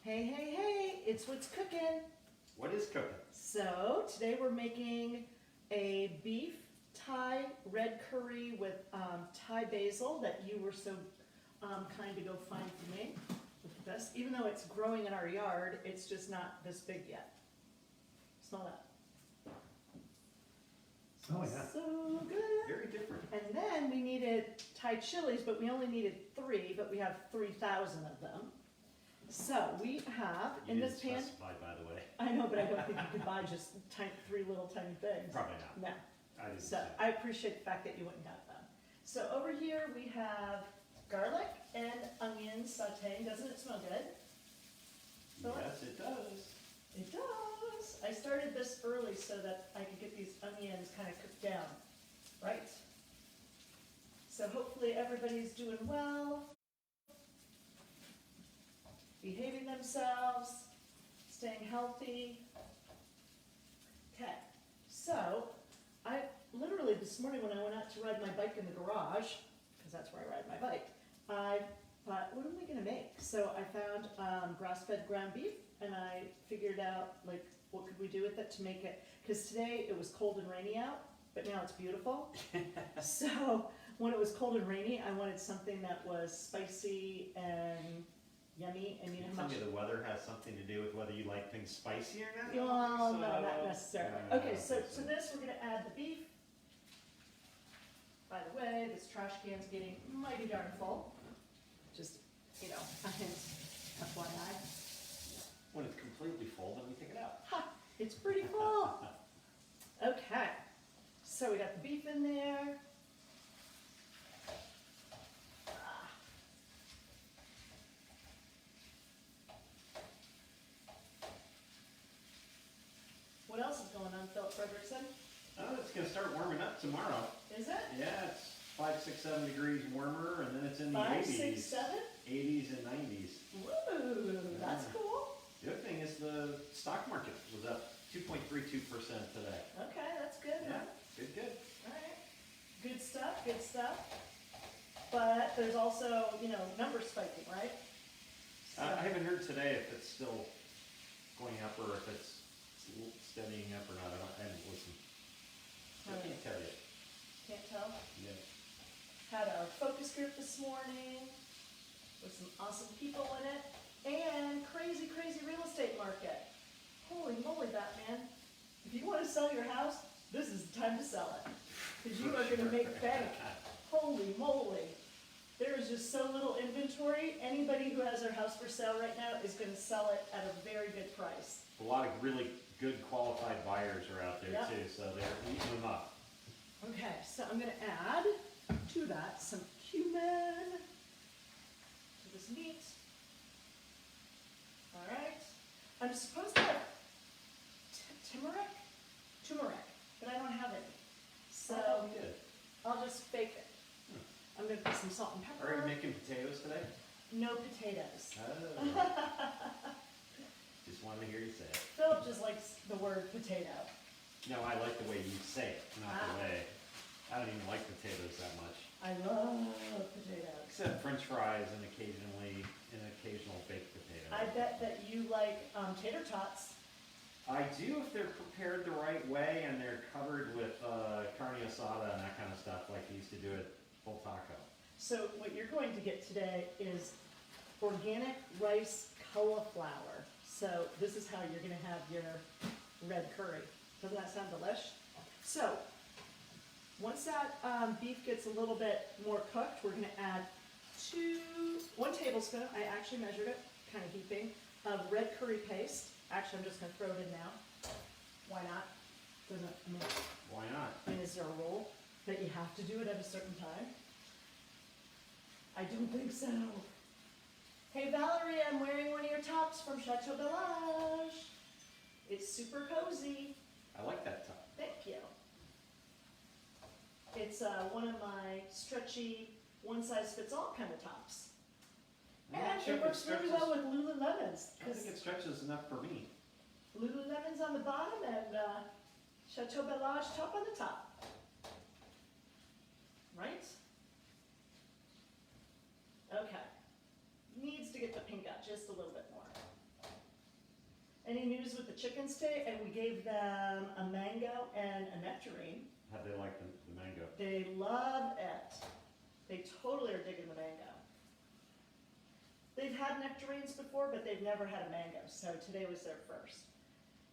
Hey, hey, hey, it's what's cooking. What is cooking? So today we're making a beef Thai red curry with Thai basil that you were so kind to go find for me. With the best, even though it's growing in our yard, it's just not this big yet. Smell that. Oh yeah. So good. Very different. And then we needed Thai chilies, but we only needed 3, but we have 3,000 of them. So we have in this pan. Specify, by the way. I know, but I don't think you could buy just 3 little tiny things. Probably not. No. I didn't So say. I appreciate the fact that you went and got them. So over here we have garlic and onions sauteing. Doesn't it smell good? Yes, it does. It does. I started this early so that I could get these onions kind of cooked down, right? So hopefully everybody's doing well, behaving themselves, staying healthy. Okay, so I literally this morning when I went out to ride my bike in the garage, because that's where I ride my bike, I thought, what am I gonna make? So I found grass-fed ground beef, and I figured out like what could we do with it to make it, because today it was cold and rainy out, but now it's beautiful. So when it was cold and rainy, I wanted something that was spicy and yummy. And you know how Tell much me the weather has something to do with whether you like things spicy or not? well, So, no, not necessarily. no, Okay, so okay, to this we're gonna add the beef. By the way, this trash can's getting mighty darn full. Just, you know, a hint, FYI. When it's completely full, then we take it out. Ha! It's pretty full. Okay, so we got the beef in there. Ah. What else is going on, Philip Frederickson? Oh, it's gonna start warming up tomorrow. Is it? Yeah, it's 5, 6, 7 degrees warmer, and then it's in the 5, 80s. 6, 7? 80s and 90s. Woo, that's Yeah. cool. The other thing is the stock market was up 2.32% today. Okay, that's good. Yeah, Huh? good. All right. Good stuff, good stuff. But there's also, you know, numbers spiking, right? So, I haven't heard today if it's still going up or if it's steadying up or not. I haven't listened. I Okay. can't tell you. Can't tell. Yeah. Had our focus group this morning with some awesome people in it. And crazy, crazy real estate market. Holy moly, Batman. If you want to sell your house, this is the time to sell it. Because you are going to make bank. Holy moly. There is just so little inventory. Anybody who has their house for sale right now is going to sell it at a very good price. A lot of really good qualified buyers are out there Yep. too, so they're eating them up. Okay, so I'm going to add to that some cumin to this meat. All right. I'm supposed to have turmeric, but I don't have any. So Oh, good. I'll just fake it. I'm going to put some salt and Are you pepper. making potatoes today? No potatoes. Oh. Just wanted to hear you say it. Philip just likes the word potato. No, I like the way you say it, not Ah. the way. I don't even like potatoes that much. I love potatoes. Except French fries and occasionally an occasional baked potato. I bet that you like tater tots. I do if they're prepared the right way and they're covered with carne asada and that kind of stuff like you used to do at Full Taco. So what you're going to get today is organic rice cauliflower. So this is how you're going to have your red curry. Doesn't that sound delish? So once that beef gets a little bit more cooked, we're going to add 1 tablespoon, I actually measured it, kind of heaping, of red curry paste. Actually, I'm just going to throw it in now. Why not? Why not? Is there a rule that you have to do it at a certain time? I don't think so. Hey Valerie, I'm wearing one of your tops from Chateau Bellage. It's super cozy. I like that top. Thank you. It's one of my stretchy, one-size-fits-all kind of tops. I'm not And sure it if works really well with Lululemons. I don't think it stretches enough for me. Lululemon's on the bottom and Chateau Bellage top on the top. Right? Okay. Needs to get the pink out just a little bit more. Any news with the chickens today? And we gave them a mango and a nectarine. How'd they like the mango? They love it. They totally are digging the mango. They've had nectarines before, but they've never had a mango, so today was their first.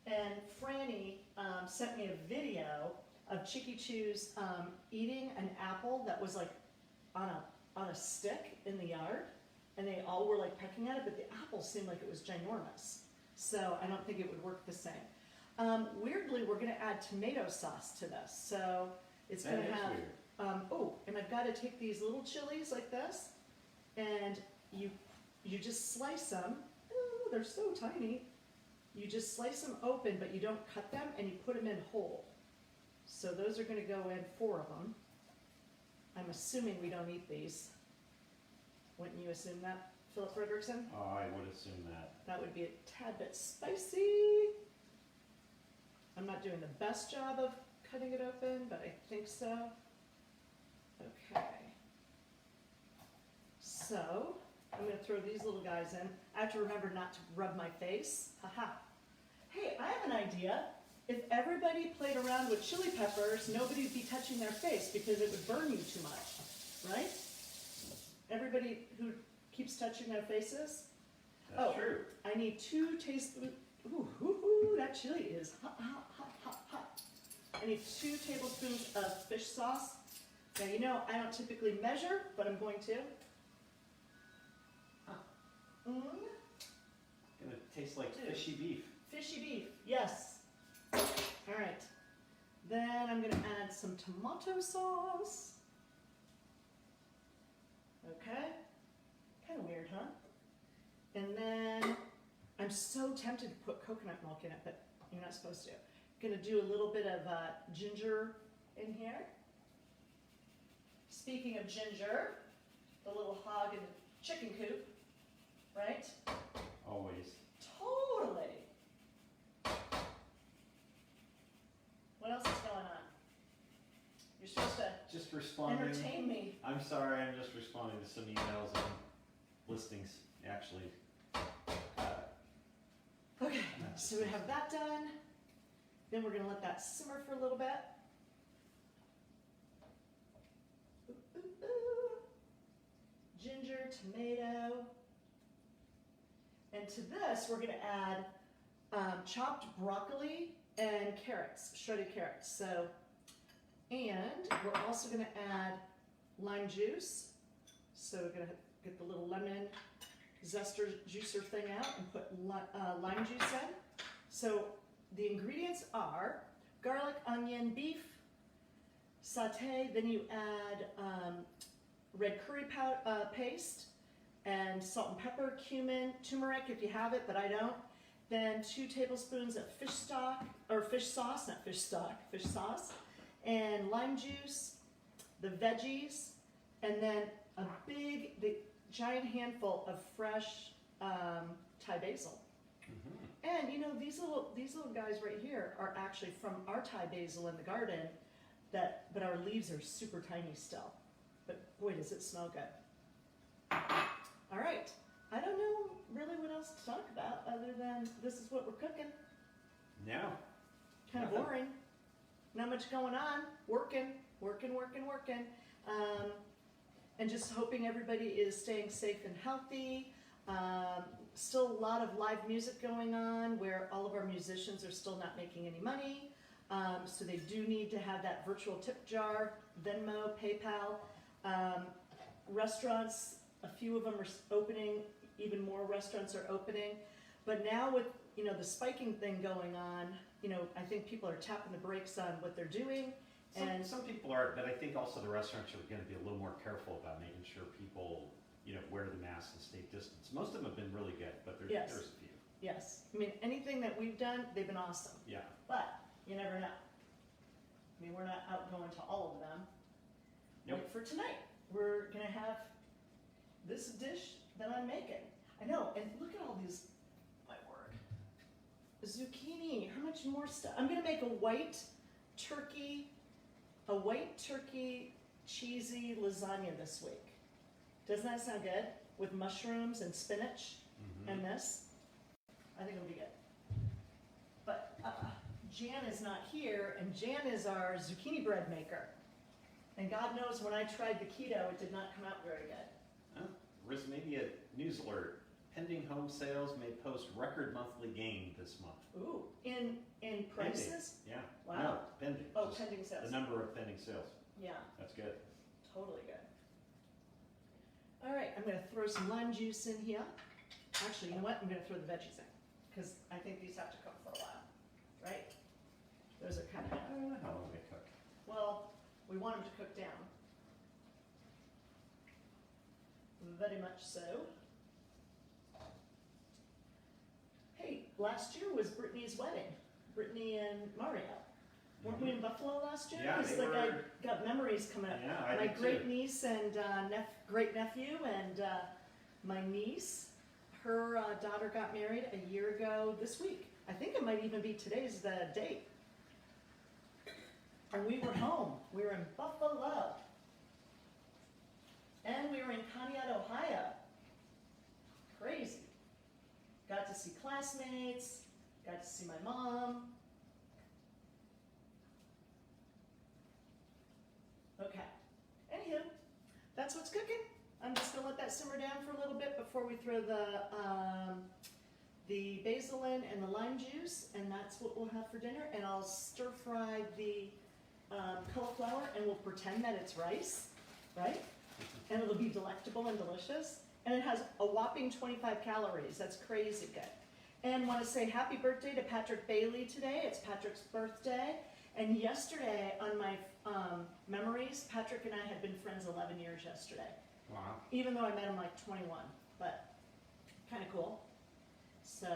And Franny sent me a video of Chicky Chews eating an apple that was like on a stick in the yard, and they all were like pecking at it, but the apple seemed like it was ginormous. So I don't think it would work the same. Weirdly, we're gonna add tomato sauce to this. So it's That gonna is have, weird. oh, and I've gotta take these little chilies like this, and you just slice them. Oh, they're so tiny. You just slice them open, but you don't cut them, and you put them in whole. So those are gonna go in, 4 of them. I'm assuming we don't eat these. Wouldn't you assume that, Philip Frederickson? Oh, I would assume that. That would be a tad bit spicy. I'm not doing the best job of cutting it open, but I think so. Okay. So, I'm gonna throw these little guys in. I have to remember not to rub my face. Haha. Hey, I have an idea. If everybody played around with chili peppers, nobody'd be touching their face because it would burn you too much, right? Everybody who keeps touching their faces? That's true. I need 2 tablespoons. Ooh, that chili is hot, hot, hot, hot, hot. I need 2 tablespoons of fish sauce. Now, you know, I don't typically measure, but I'm going to. Gonna taste like Dude. fishy beef. Fishy beef, yes. All right. Then I'm gonna add some tomato sauce. Okay. Kind of weird, huh? And then I'm so tempted to put coconut milk in it, but you're not supposed to. Gonna do a little bit of ginger in here. Speaking of ginger, the little hog in the chicken coop, right? Always. Totally. What else is going on? You're supposed to Just responding. entertain me. I'm sorry, I'm just responding to some emails and listings, actually. Okay, so we have that done. Then we're gonna let that simmer for a little bit. Ooh, ooh, ooh. Ginger, tomato. And to this, we're gonna add chopped broccoli and carrots, shredded carrots. So, and we're also gonna add lime juice. So we're gonna get the little lemon zester juicer thing out and put lime juice in. So the ingredients are garlic, onion, beef, saute, then you add red curry paste, and salt and pepper, cumin, turmeric if you have it, but I don't. Then 2 tablespoons of fish sauce, and lime juice, the veggies, and then the giant handful of fresh Thai basil. And you know, these little guys right here are actually from our Thai basil in the garden, but our leaves are super tiny still. But boy, does it smell good. All right, I don't know really what else to talk about other than this is what we're cooking. No. Kind of Nothing. boring. Not much going on. Working. And just hoping everybody is staying safe and healthy. Still a lot of live music going on where all of our musicians are still not making any money. So they do need to have that virtual tip jar, Venmo, PayPal. Restaurants, a few of them are opening, even more restaurants are opening. But now with, you know, the spiking thing going on, you know, I think people are tapping the brakes on what they're doing. And Some people are, but I think also the restaurants are going to be a little more careful about making sure people, you know, wear the masks and stay distance. Most of them have been really good, but there's Yes. a few. yes, I mean, anything that we've done, they've been awesome. Yeah. But you never know. I mean, we're not out going to all of them. Nope. Like for tonight, we're gonna have this dish that I'm making. I know, and look at all these, my word. Zucchini, how much more stuff? I'm gonna make a white turkey cheesy lasagna this week. Doesn't that sound good? With mushrooms and spinach and this? I think it'll be good. Jan is not here, and Jan is our zucchini bread maker. And God knows when I tried the keto, it did not come out very good. Oh, Riz Media news alert. Pending home sales may post record monthly gain this month. Ooh, in prices? Pending. Yeah. Wow. No, pending. Oh, Just pending sales. the number of pending sales. Yeah, That's good. totally good. All right, I'm gonna throw some lime juice in here. Actually, you know what? I'm gonna throw the veggies in, because I think these have to cook for a while, right? Those are kind of, I don't know how long they cook. well, we want them to cook down. Very much so. Hey, last year was Brittany's wedding. Brittany and Mario. Weren't we in Buffalo last year? Yeah, Because they like were. I got memories coming up. Yeah, I My did great too. niece and great nephew and my niece, her daughter got married a year ago this week. I think it might even be today's the date. And we were home. We were in Buffalo. And we were in Conneaut, Ohio. Crazy. Got to see classmates, got to see my mom. Okay. Anywho, that's what's cooking. I'm just gonna let that simmer down for a little bit before we throw the basil in and the lime juice, and that's what we'll have for dinner. And I'll stir fry the cauliflower, and we'll pretend that it's rice, right? And it'll be delectable and delicious. And it has a whopping 25 calories. That's crazy good. And want to say happy birthday to Patrick Bailey today. It's Patrick's birthday. And yesterday on my memories, Patrick and I had been friends 11 years yesterday. Wow. Even though I met him like 21, but kind of cool. So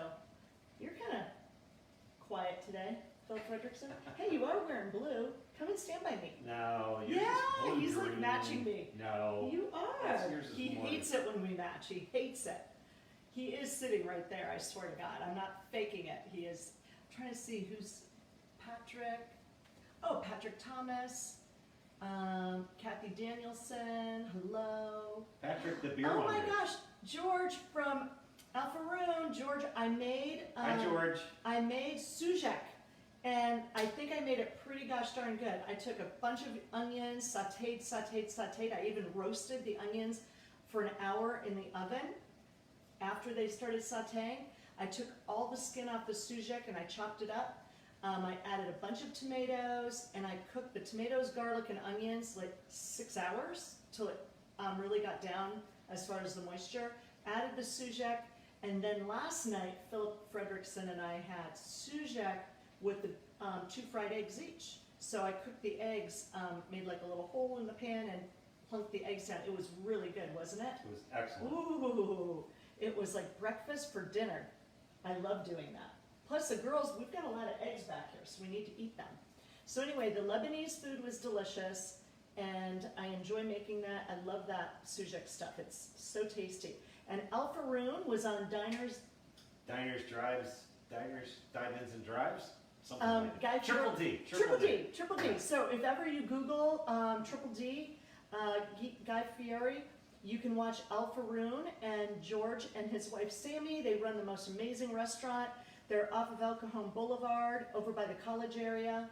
you're kind of quiet today, Phil Fredrickson. Hey, you are wearing blue. Come and stand by me. No, yours is Yeah, blue he's like green. matching me. No. You are. Yes, yours is He more- hates it when we match. He hates it. He is sitting right there, I swear to God. I'm not faking it. He is. I'm trying to see who's Patrick. Oh, Patrick Thomas. Kathy Danielson. Hello. Patrick the beer Oh my wonder. gosh. George from Alpharoon. George, I made. Hi, George. I made sujak. And I think I made it pretty gosh darn good. I took a bunch of onions, sauteed. I even roasted the onions for an hour in the oven. After they started sauteing, I took all the skin off the sujak and I chopped it up. I added a bunch of tomatoes and I cooked the tomatoes, garlic, and onions like 6 hours till it really got down as far as the moisture. Added the sujak, and then last night, Philip Fredrickson and I had sujak with the 2 fried eggs each. So I cooked the eggs, made like a little hole in the pan and plunked the eggs down. It was really good, wasn't it? It was excellent. Ooh, it was like breakfast for dinner. I love doing that. Plus the girls, we've got a lot of eggs back here, so we need to eat them. So anyway, the Lebanese food was delicious, and I enjoy making that. I love that sujak stuff. It's so tasty. And Alpharoon was on Diners. Diners, dive-ins and drives? Something like Guy that. Triple D. Triple D. So if ever you Google Triple D, Guy Fieri, you can watch Alpharoon and George and his wife Sammy. They run the most amazing restaurant. They're off of El Cajon Boulevard, over by the college area.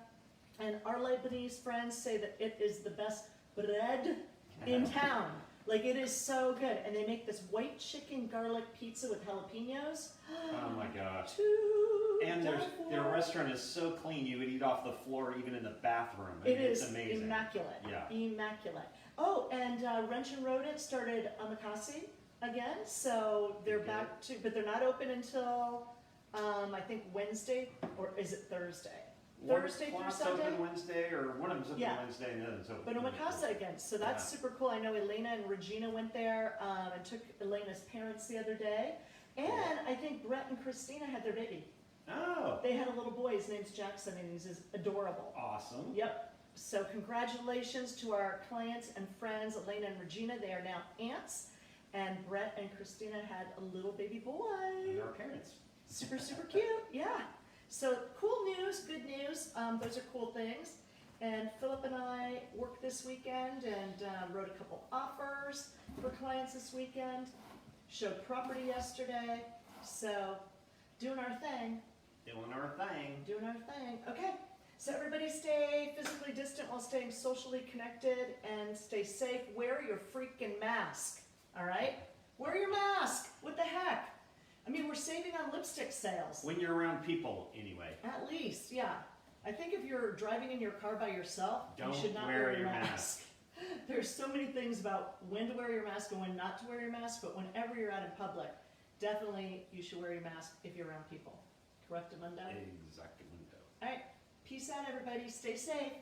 And our Lebanese friends say that it is the best bread in town. Like, it is so good. And they make this white chicken garlic pizza with jalapenos. Oh my gosh. To And die their for. restaurant is so clean you would eat off the floor even in the bathroom. I It mean, is it's amazing. immaculate. Yeah. Immaculate. Oh, and Wrench and Rodent started omakase again, so they're Okay. back to, but they're not open until I think Wednesday, or is it Thursday? Thursday through One's Sunday? open Wednesday, or one of them's open Yeah. Wednesday and the other's open But Thursday. omakase again, so that's Yeah. super cool. I know Elena and Regina went there and took Elena's parents the other day, and I think Brett and Christina had their baby. Oh, They had a little boy. His name's Jackson, and he's just adorable. awesome. Yep. So congratulations to our clients and friends, Elena and Regina. They are now aunts. And Brett and Christina had a little baby boy. And our parents. Super, super cute. Yeah. So cool news, good news. Those are cool things. And Philip and I worked this weekend and wrote a couple offers for clients this weekend. Showed property yesterday. So doing our thing. Doing our thing. Doing our thing. Okay. So everybody stay physically distant while staying socially connected and stay safe. Wear your freaking mask. All right? Wear your mask. What the heck? I mean, we're saving on lipstick sales. When you're around people, anyway. At least, yeah. I think if you're driving in your car by yourself, you should not wear wear your your mask. There's so many things about when to wear your mask and when not to wear your mask, but whenever you're out in public, definitely you should wear your mask if you're around people. Correct, Amanda? Exactly. All right. Peace out, everybody. Stay safe.